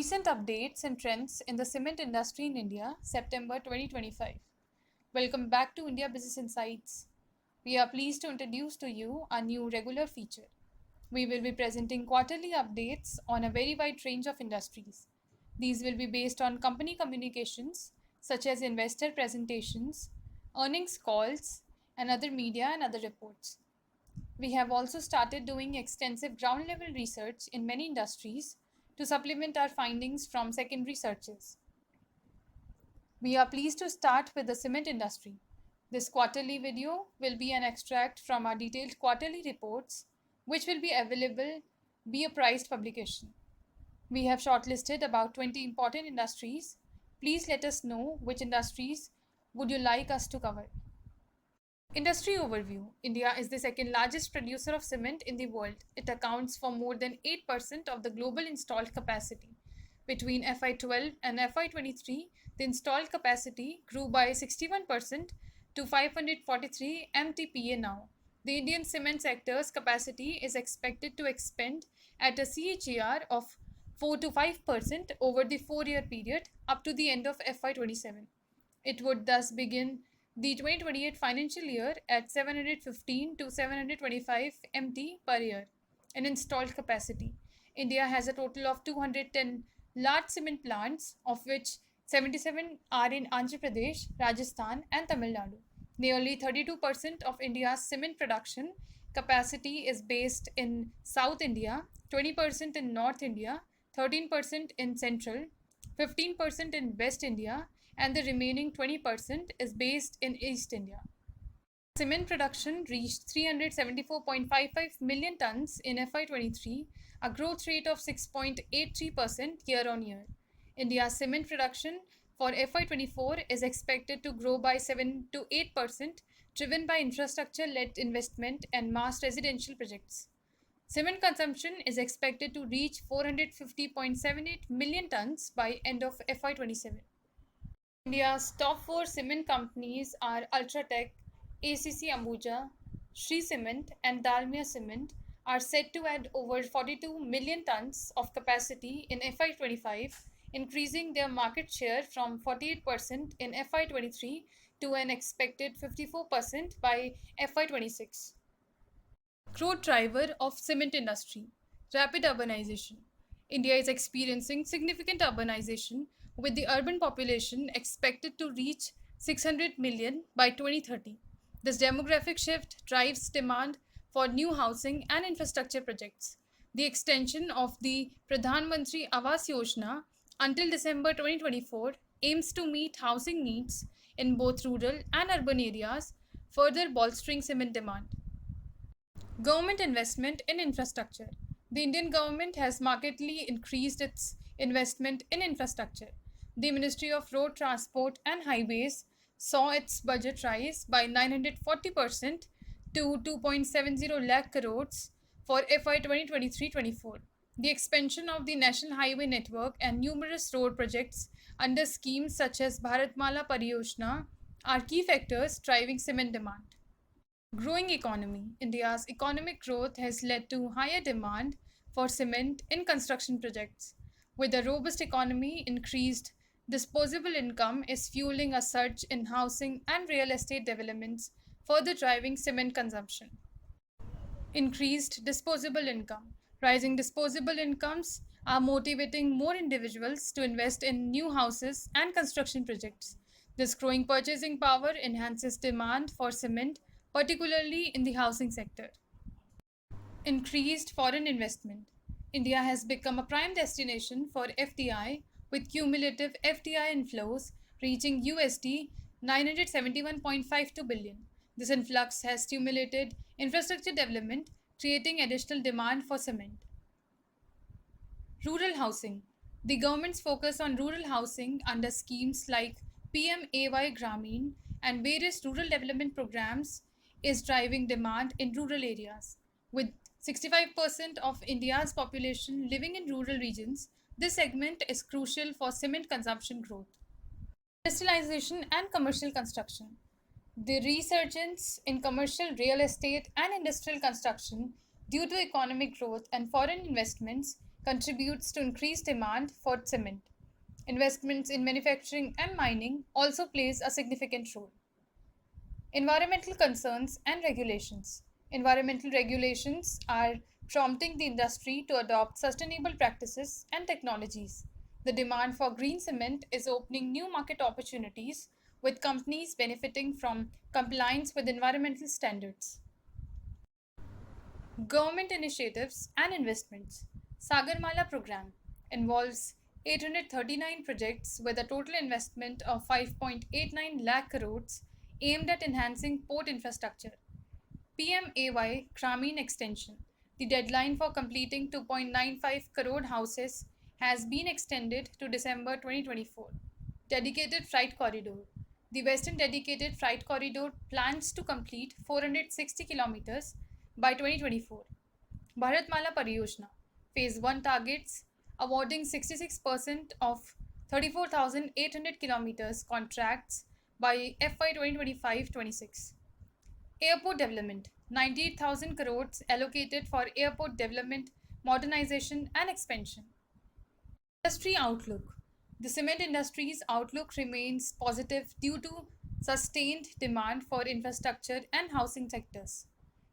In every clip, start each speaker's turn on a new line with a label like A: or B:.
A: Recent updates and trends in the cement industry in India, September 2025. Welcome back to India Business Insights. We are pleased to introduce to you a new regular feature. We will be presenting quarterly updates on a very wide range of industries. These will be based on company communications such as investor presentations, earnings calls, and other media and other reports. We have also started doing extensive ground level research in many industries to supplement our findings from secondary searches. We are pleased to start with the cement industry. This quarterly video will be an extract from our detailed quarterly reports, which will be available via priced publication. We have shortlisted about 20 important industries. Please let us know which industries would you like us to cover. Industry overview. India is the second largest producer of cement in the world. It accounts for more than 8% of the global installed capacity. Between FY12 and FY23, the installed capacity grew by 61% to 543 MTPA now. The Indian cement sector's capacity is expected to expand at a CAGR of 4 to 5% over the 4-year period up to the end of FY27. It would thus begin the 2028 financial year at 715 to 725 MT per year in installed capacity. India has a total of 210 large cement plants, of which 77 are in Andhra Pradesh, Rajasthan, and Tamil Nadu. Nearly 32% of India's cement production capacity is based in South India, 20% in North India, 13% in Central, 15% in West India, and the remaining 20% is based in East India. Cement production reached 374.55 million tons in FY23, a growth rate of 6.83% year on year. India's cement production for FY24 is expected to grow by 7 to 8%, driven by infrastructure-led investment and mass residential projects. Cement consumption is expected to reach 450.78 million tons by end of FY27. India's top 4 cement companies are UltraTech, ACC Ambuja, Shree Cement, and Dalmia Cement are set to add over 42 million tons of capacity in FY25, increasing their market share from 48% in FY23 to an expected 54% by FY26. Growth driver of cement industry: rapid urbanization. India is experiencing significant urbanization, with the urban population expected to reach 600 million by 2030. This demographic shift drives demand for new housing and infrastructure projects. The extension of the Pradhan Mantri Awas Yojana until December 2024 aims to meet housing needs in both rural and urban areas, further bolstering cement demand. Government investment in infrastructure. The Indian government has markedly increased its investment in infrastructure. The Ministry of Road Transport and Highways saw its budget rise by 940% to 2.70 lakh crores for FY 2023-24. The expansion of the National Highway Network and numerous road projects under schemes such as Bharatmala Pariyojana are key factors driving cement demand. Growing economy. India's economic growth has led to higher demand for cement in construction projects. With a robust economy, increased disposable income is fueling a surge in housing and real estate developments, further driving cement consumption. Increased disposable income. Rising disposable incomes are motivating more individuals to invest in new houses and construction projects. This growing purchasing power enhances demand for cement, particularly in the housing sector. Increased foreign investment. India has become a prime destination for FDI, with cumulative FDI inflows reaching USD 971.52 billion. This influx has stimulated infrastructure development, creating additional demand for cement. Rural housing. The government's focus on rural housing under schemes like PMAY Grameen and various rural development programs is driving demand in rural areas. With 65% of India's population living in rural regions, this segment is crucial for cement consumption growth. Industrialization and commercial construction. The resurgence in commercial real estate and industrial construction due to economic growth and foreign investments contributes to increased demand for cement. Investments in manufacturing and mining also plays a significant role. Environmental concerns and regulations. Environmental regulations are prompting the industry to adopt sustainable practices and technologies. The demand for green cement is opening new market opportunities, with companies benefiting from compliance with environmental standards. Government initiatives and investments. Sagarmala program involves 839 projects with a total investment of 5.89 lakh crores aimed at enhancing port infrastructure. PMAY Grameen extension. The deadline for completing 2.95 crore houses has been extended to December 2024. Dedicated Freight Corridor. The Western Dedicated Freight Corridor plans to complete 460 kilometers by 2024. Bharatmala Pariyojana Phase 1 targets awarding 66% of 34,800 kilometers contracts by FY 2025-26. Airport development 98,000 crores allocated for airport development, modernization, and expansion. Industry outlook. The cement industry's outlook remains positive due to sustained demand for infrastructure and housing sectors.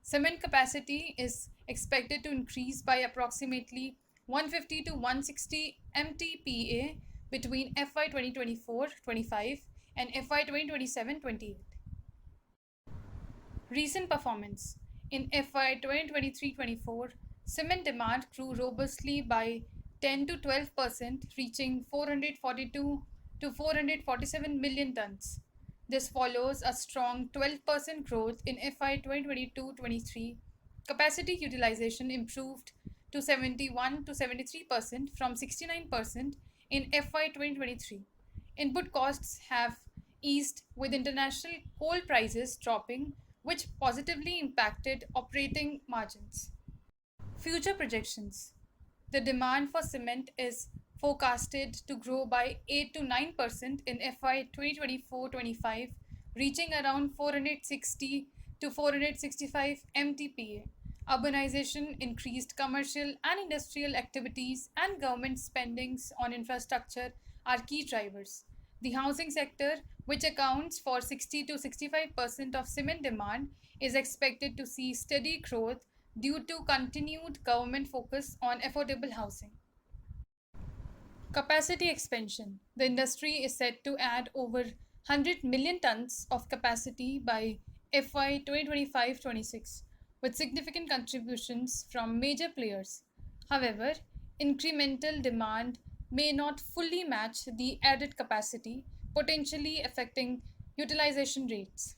A: Cement capacity is expected to increase by approximately 150 to 160 MTPA between FY 2024-25 and FY 2027-28. Recent performance. In FY 2023-24, cement demand grew robustly by 10 to 12%, reaching 442 to 447 million tons. This follows a strong 12% growth in FY 2022-23. Capacity utilization improved to 71 to 73% from 69% in FY 2023. Input costs have eased with international coal prices dropping, which positively impacted operating margins. Future projections. The demand for cement is forecasted to grow by 8 to 9% in FY 2024-25, reaching around 460 to 465 MTPA. Urbanization, increased commercial and industrial activities, and government spendings on infrastructure are key drivers. The housing sector, which accounts for 60 to 65% of cement demand, is expected to see steady growth due to continued government focus on affordable housing. Capacity expansion. The industry is set to add over 100 million tons of capacity by FY 2025-26, with significant contributions from major players. However, incremental demand may not fully match the added capacity, potentially affecting utilization rates.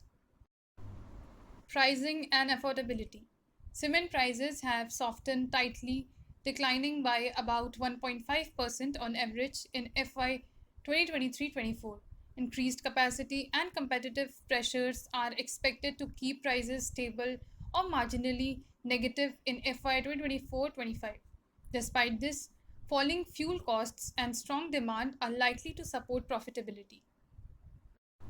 A: Pricing and affordability. Cement prices have softened tightly, declining by about 1.5% on average in FY 2023-24. Increased capacity and competitive pressures are expected to keep prices stable or marginally negative in FY 2024-25. Despite this, falling fuel costs and strong demand are likely to support profitability.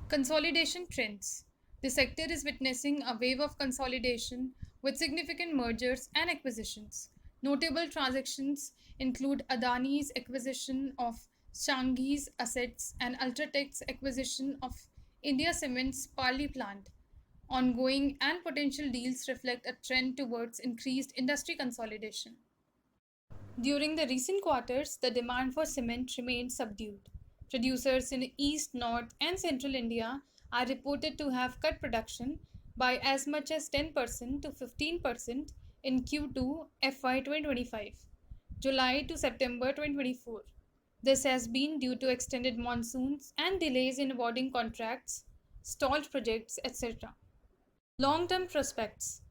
A: Consolidation trends. The sector is witnessing a wave of consolidation with significant mergers and acquisitions. Notable transactions include Adani's acquisition of Shanghi's assets and Ultratech's acquisition of India Cement's Parli plant. Ongoing and potential deals reflect a trend towards increased industry consolidation. During the recent quarters, the demand for cement remained subdued. Producers in East, North, and Central India are reported to have cut production by as much as 10% to 15% in Q2 FY 2025, July to September 2024. This has been due to extended monsoons and delays in awarding contracts, stalled projects, etc. Long term prospects.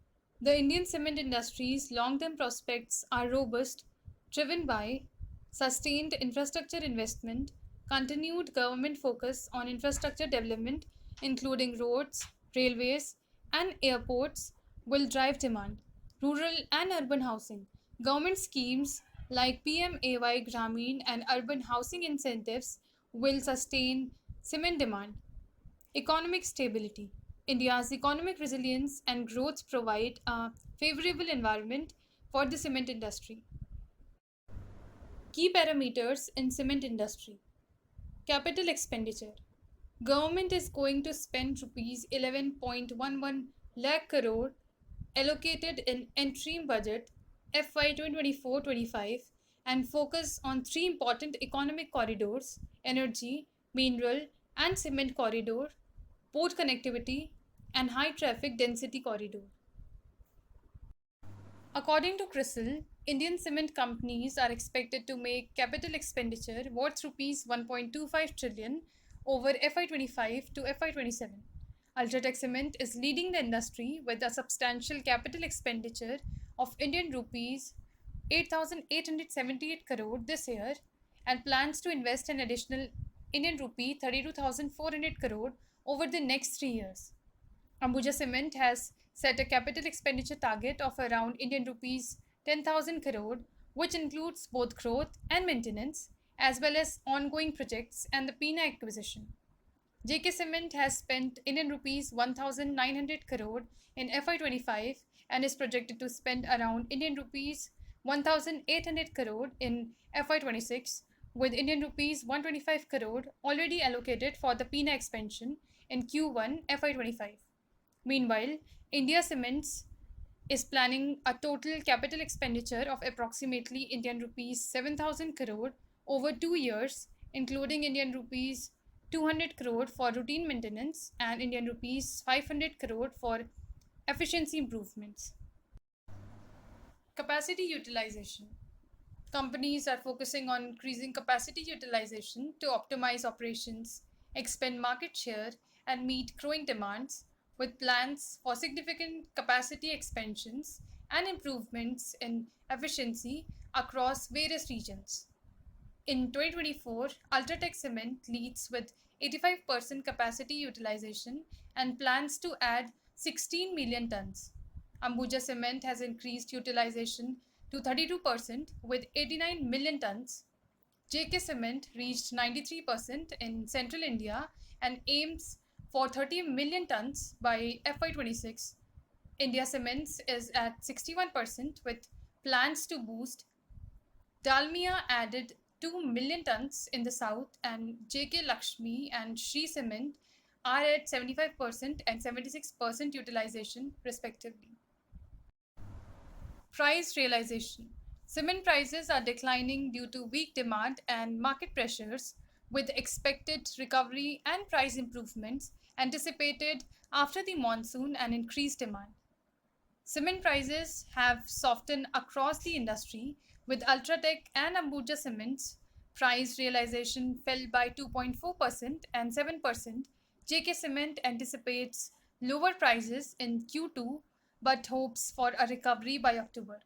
A: The Indian cement industry's long term prospects are robust, driven by sustained infrastructure investment, continued government focus on infrastructure development, including roads, railways, and airports, will drive demand. Rural and urban housing. Government schemes like PMAY Grameen and urban housing incentives will sustain cement demand. Economic stability. India's economic resilience and growth provide a favorable environment for the cement industry. Key parameters in cement industry. Capital expenditure. Government is going to spend rupees 11.11 lakh crore allocated in interim budget FY 2024-25 and focus on three important economic corridors: energy, mineral and cement corridor, port connectivity and high traffic density corridor. According to CRISIL, Indian cement companies are expected to make capital expenditure worth rupees 1.25 trillion over FY25 to FY27. Ultratech Cement is leading the industry with a substantial capital expenditure of Indian rupees 8,878 crore this year and plans to invest an additional Indian rupee 32,400 crore over the next 3 years. Ambuja Cement has set a capital expenditure target of around Indian rupees 10,000 crore, which includes both growth and maintenance, as well as ongoing projects and the PINA acquisition. JK Cement has spent Indian rupees 1,900 crore in FY25 and is projected to spend around Indian rupees 1,800 crore in FY26, with Indian rupees 125 crore already allocated for the PINA expansion in Q1 FY25. Meanwhile, India Cements is planning a total capital expenditure of approximately Indian rupees 7,000 crore over 2 years, including Indian rupees 200 crore for routine maintenance and Indian rupees 500 crore for efficiency improvements. Capacity utilization. Companies are focusing on increasing capacity utilization to optimize operations, expand market share, and meet growing demands, with plans for significant capacity expansions and improvements in efficiency across various regions. In 2024, Ultratech Cement leads with 85% capacity utilization and plans to add 16 million tons. Ambuja Cement has increased utilization to 32% with 89 million tons. JK Cement reached 93% in Central India and aims for 30 million tons by FY26. India Cements is at 61% with plans to boost. Dalmia added 2 million tons in the south, and JK Lakshmi and Shree Cement are at 75% and 76% utilization respectively. Price realization. Cement prices are declining due to weak demand and market pressures, with expected recovery and price improvements anticipated after the monsoon and increased demand. Cement prices have softened across the industry, with Ultratech and Ambuja Cements price realization fell by 2.4% and 7%. JK Cement anticipates lower prices in Q2 but hopes for a recovery by October.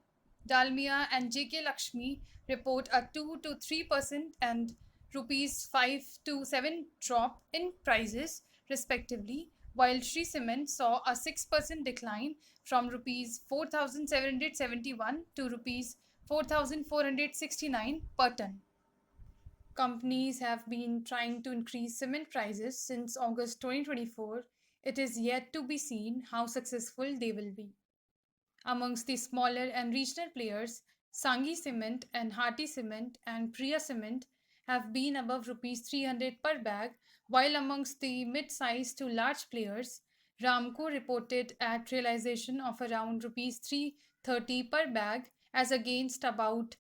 A: Dalmia and JK Lakshmi report a 2 to 3% and rupees 5 to 7 drop in prices respectively, while Shree Cement saw a 6% decline from rupees 4,771 to rupees 4,469 per ton. Companies have been trying to increase cement prices since August 2024. It is yet to be seen how successful they will be. Amongst the smaller and regional players, Sanghi Cement and Hati Cement and Priya Cement have been above rupees 300 per bag, while amongst the mid-sized to large players, Ramco reported at realization of around rupees 330 per bag as against about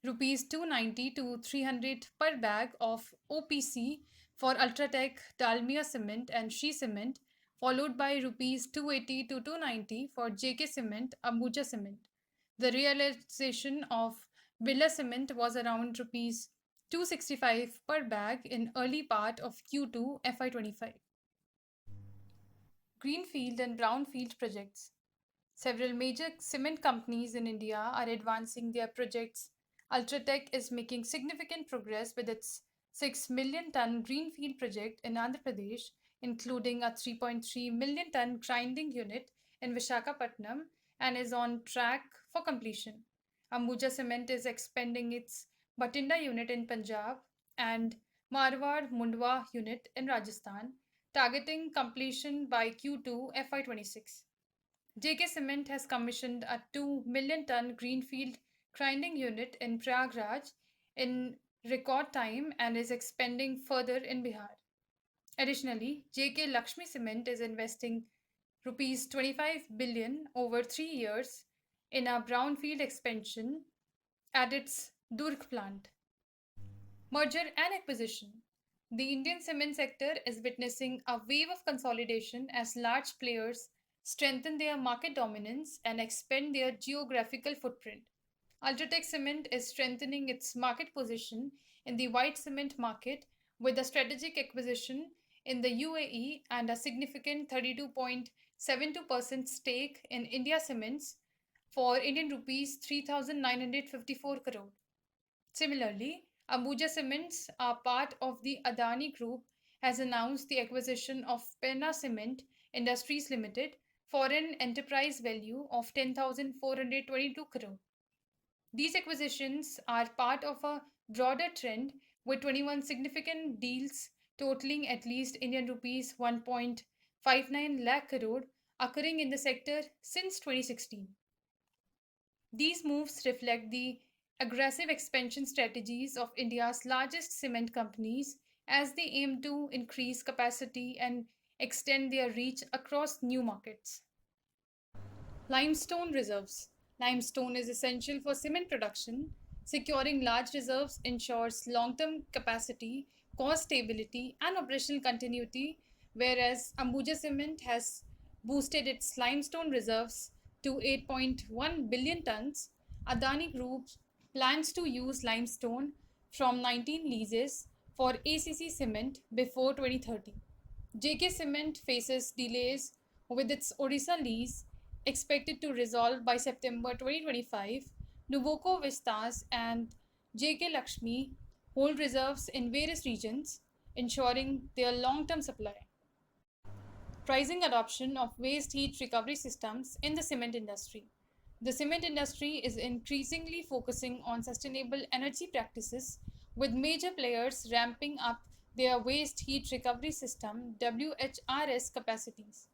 A: rupees 290 to 300 per bag of OPC for Ultratech, Dalmia Cement and Shree Cement, followed by rupees 280 to 290 for JK Cement, Ambuja Cement. The realization of Birla Cement was around rupees 265 per bag in early part of Q2 FY25. Greenfield and Brownfield projects. Several major cement companies in India are advancing their projects. Ultratech is making significant progress with its 6 million ton greenfield project in Andhra Pradesh, including a 3.3 million ton grinding unit in Vishakhapatnam, and is on track for completion. Ambuja Cement is expanding its Batinda unit in Punjab and Marwar Mundwa unit in Rajasthan, targeting completion by Q2 FY26. JK Cement has commissioned a 2 million ton greenfield grinding unit in Prayagraj in record time and is expanding further in Bihar. Additionally, JK Lakshmi Cement is investing rupees 25 billion over 3 years in a brownfield expansion at its Durg plant. Merger and acquisition. The Indian cement sector is witnessing a wave of consolidation as large players strengthen their market dominance and expand their geographical footprint. Ultratech Cement is strengthening its market position in the white cement market with a strategic acquisition in the UAE and a significant 32.72% stake in India Cements for Indian rupees 3954 crore. Similarly, Ambuja Cements, a part of the Adani Group, has announced the acquisition of Penna Cement Industries Limited for an enterprise value of 10,422 crore. These acquisitions are part of a broader trend with 21 significant deals totaling at least Indian rupees 1.59 lakh crore occurring in the sector since 2016. These moves reflect the aggressive expansion strategies of India's largest cement companies as they aim to increase capacity and extend their reach across new markets. Limestone reserves. Limestone is essential for cement production. Securing large reserves ensures long term capacity, cost stability, and operational continuity, whereas Ambuja Cement has boosted its limestone reserves to 8.1 billion tons. Adani Group plans to use limestone from 19 leases for ACC Cement before 2030. JK Cement faces delays with its Odisha lease expected to resolve by September 2025. Nuvoco Vistas and JK Lakshmi hold reserves in various regions, ensuring their long term supply. Rising adoption of waste heat recovery systems in the cement industry. The cement industry is increasingly focusing on sustainable energy practices, with major players ramping up their waste heat recovery system WHRS capacities.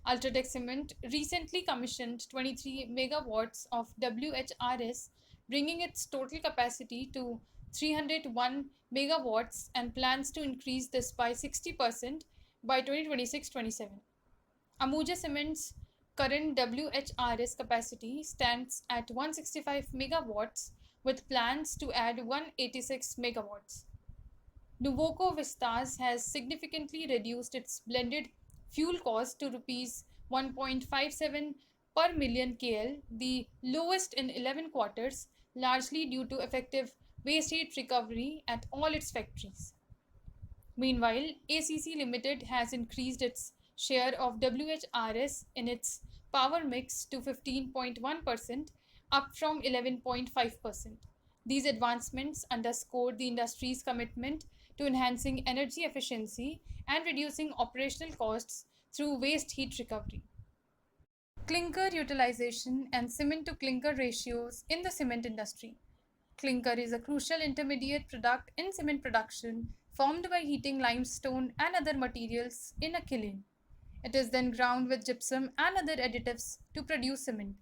A: Ultratech Cement recently commissioned 23 megawatts of WHRS, bringing its total capacity to 301 megawatts and plans to increase this by 60% by 2026-27. Ambuja Cement's current WHRS capacity stands at 165 megawatts with plans to add 186 megawatts. Nuvoco Vistas has significantly reduced its blended fuel cost to rupees 1.57 per million KL, the lowest in 11 quarters, largely due to effective waste heat recovery at all its factories. Meanwhile, ACC Limited has increased its share of WHRS in its power mix to 15.1%, up from 11.5%. These advancements underscore the industry's commitment to enhancing energy efficiency and reducing operational costs through waste heat recovery. Clinker utilization and cement to clinker ratios in the cement industry. Clinker is a crucial intermediate product in cement production formed by heating limestone and other materials in a kiln. It is then ground with gypsum and other additives to produce cement.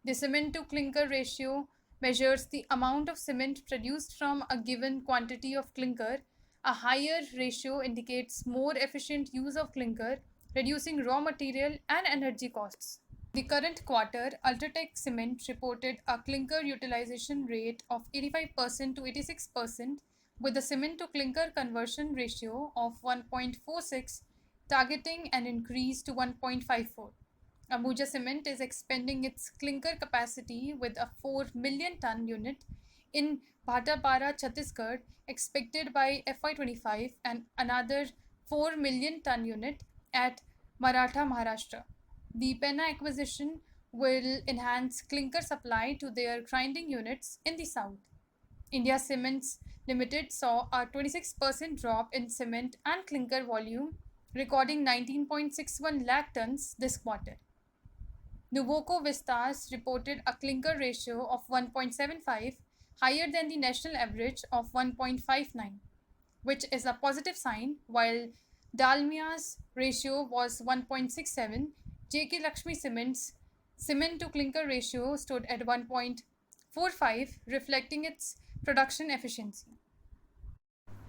A: The cement to clinker ratio measures the amount of cement produced from a given quantity of clinker. A higher ratio indicates more efficient use of clinker, reducing raw material and energy costs. The current quarter, Ultratech Cement reported a clinker utilization rate of 85% to 86%, with a cement to clinker conversion ratio of 1.46, targeting an increase to 1.54. Ambuja Cement is expanding its clinker capacity with a 4 million ton unit in Bhatapara, Chhattisgarh, expected by FY25, and another 4 million ton unit at Maratha, Maharashtra. The Penna acquisition will enhance clinker supply to their grinding units in the south. India Cements Limited saw a 26% drop in cement and clinker volume, recording 19.61 lakh tons this quarter. Nuvoco Vistas reported a clinker ratio of 1.75, higher than the national average of 1.59, which is a positive sign, while Dalmia's ratio was 1.67. JK Lakshmi Cement's cement to clinker ratio stood at 1.56 4.5, reflecting its production efficiency.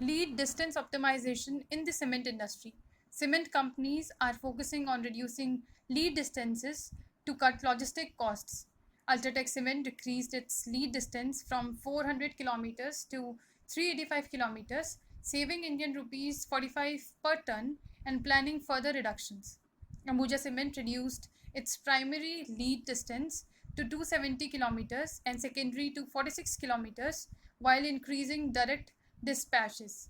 A: Lead distance optimization in the cement industry. Cement companies are focusing on reducing lead distances to cut logistic costs. Ultratech Cement decreased its lead distance from 400 kilometers to 385 kilometers, saving Indian rupees 45 per ton and planning further reductions. Ambuja Cement reduced its primary lead distance to 270 kilometers and secondary to 46 kilometers while increasing direct dispatches.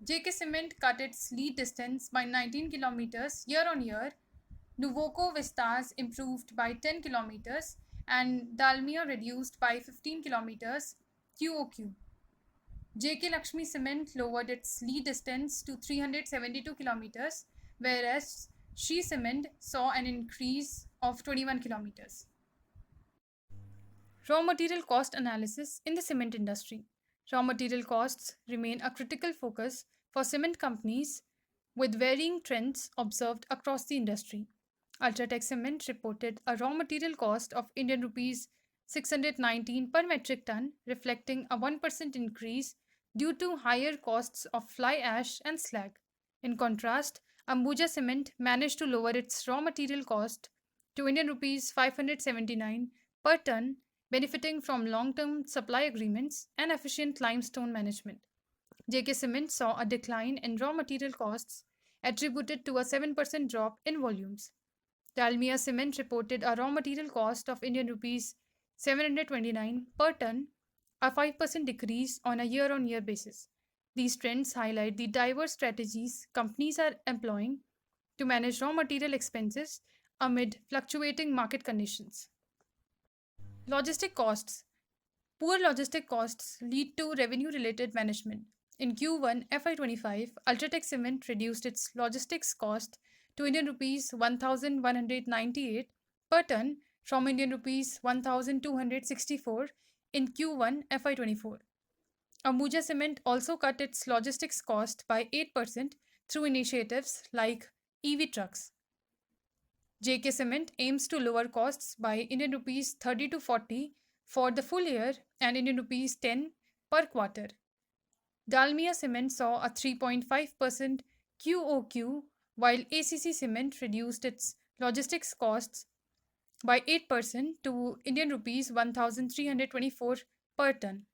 A: JK Cement cut its lead distance by 19 kilometers year on year. Nuvoco Vistas improved by 10 kilometers and Dalmia reduced by 15 kilometers QOQ. JK Lakshmi Cement lowered its lead distance to 372 kilometers, whereas Shree Cement saw an increase of 21 kilometers. Raw material cost analysis in the cement industry. Raw material costs remain a critical focus for cement companies with varying trends observed across the industry. Ultratech Cement reported a raw material cost of Indian rupees 619 per metric ton, reflecting a 1% increase due to higher costs of fly ash and slag. In contrast, Ambuja Cement managed to lower its raw material cost to Indian rupees 579 per ton, benefiting from long-term supply agreements and efficient limestone management. JK Cement saw a decline in raw material costs attributed to a 7% drop in volumes. Dalmia Cement reported a raw material cost of Indian rupees 729 per ton, a 5% decrease on a year-on-year basis. These trends highlight the diverse strategies companies are employing to manage raw material expenses amid fluctuating market conditions. Logistic costs. Poor logistic costs lead to revenue related management. In Q1 FY25, Ultratech Cement reduced its logistics cost to Indian rupees 1198 per ton from Indian rupees 1264 in Q1 FY24. Ambuja Cement also cut its logistics cost by 8% through initiatives like EV trucks. JK Cement aims to lower costs by Indian rupees 30 to 40 for the full year and Indian rupees 10 per quarter. Dalmia Cement saw a 3.5% QOQ, while ACC Cement reduced its logistics costs by 8% to Indian rupees 1324 per ton.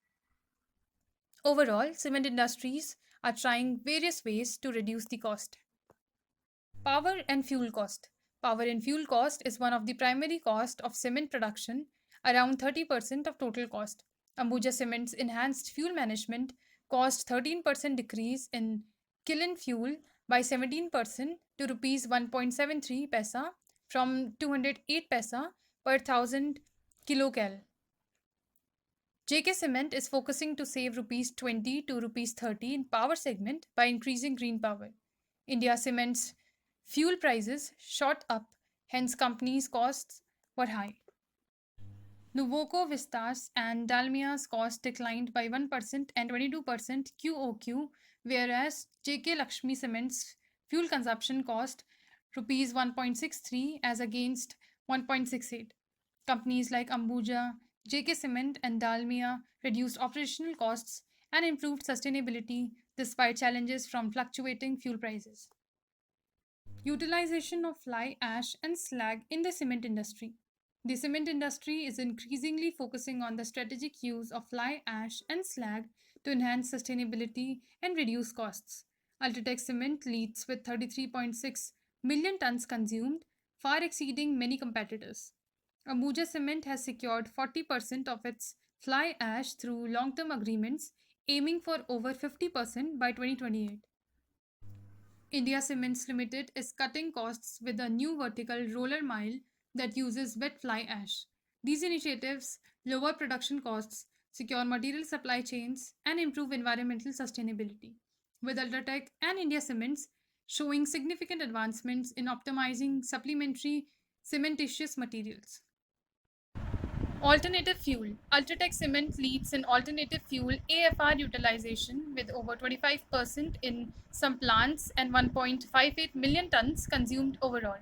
A: Overall, cement industries are trying various ways to reduce the cost. Power and fuel cost. Power and fuel cost is one of the primary costs of cement production, around 30% of total cost. Ambuja Cement's enhanced fuel management caused 13% decrease in kiln fuel by 17% to rupees 1.73 paisa from 208 paisa per 1000 kilocal. JK Cement is focusing to save rupees 20 to rupees 30 in power segment by increasing green power. India Cement's fuel prices shot up, hence companies' costs were high. Nuvoco Vistas and Dalmia's cost declined by 1% and 22% QOQ, whereas JK Lakshmi Cement's fuel consumption cost rupees 1.63 as against 1.68. Companies like Ambuja, JK Cement, and Dalmia reduced operational costs and improved sustainability despite challenges from fluctuating fuel prices. Utilization of fly ash and slag in the cement industry. The cement industry is increasingly focusing on the strategic use of fly ash and slag to enhance sustainability and reduce costs. Ultratech Cement leads with 33.6 million tons consumed, far exceeding many competitors. Ambuja Cement has secured 40% of its fly ash through long-term agreements, aiming for over 50% by 2028. India Cements Limited is cutting costs with a new vertical roller mile that uses wet fly ash. These initiatives lower production costs, secure material supply chains, and improve environmental sustainability, with Ultratech and India Cements showing significant advancements in optimizing supplementary cementitious materials. Alternative fuel. Ultratech Cement leads in alternative fuel AFR utilization with over 25% in some plants and 1.58 million tons consumed overall.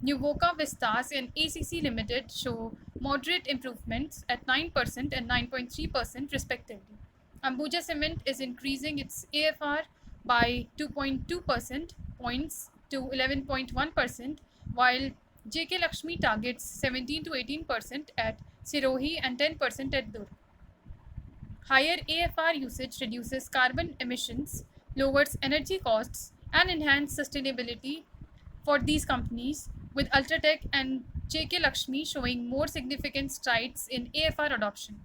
A: Nuvoca Vistas and ACC Limited show moderate improvements at 9% and 9.3% respectively. Ambuja Cement is increasing its AFR by 2.2% points to 11.1%, while JK Lakshmi targets 17 to 18% at Sirohi and 10% at Durg. Higher AFR usage reduces carbon emissions, lowers energy costs, and enhances sustainability for these companies, with Ultratech and JK Lakshmi showing more significant strides in AFR adoption.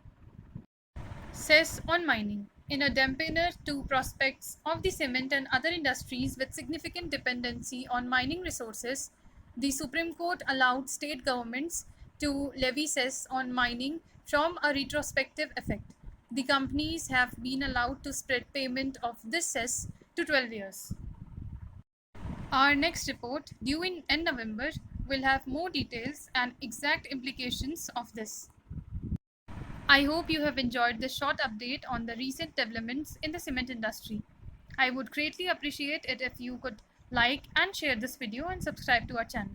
A: Cess on mining. In a dampener to prospects of the cement and other industries with significant dependency on mining resources, the Supreme Court allowed state governments to levy cess on mining from a retrospective effect. The companies have been allowed to spread payment of this cess to 12 years. Our next report, due in end November, will have more details and exact implications of this. I hope you have enjoyed this short update on the recent developments in the cement industry. I would greatly appreciate it if you could like and share this video and subscribe to our channel.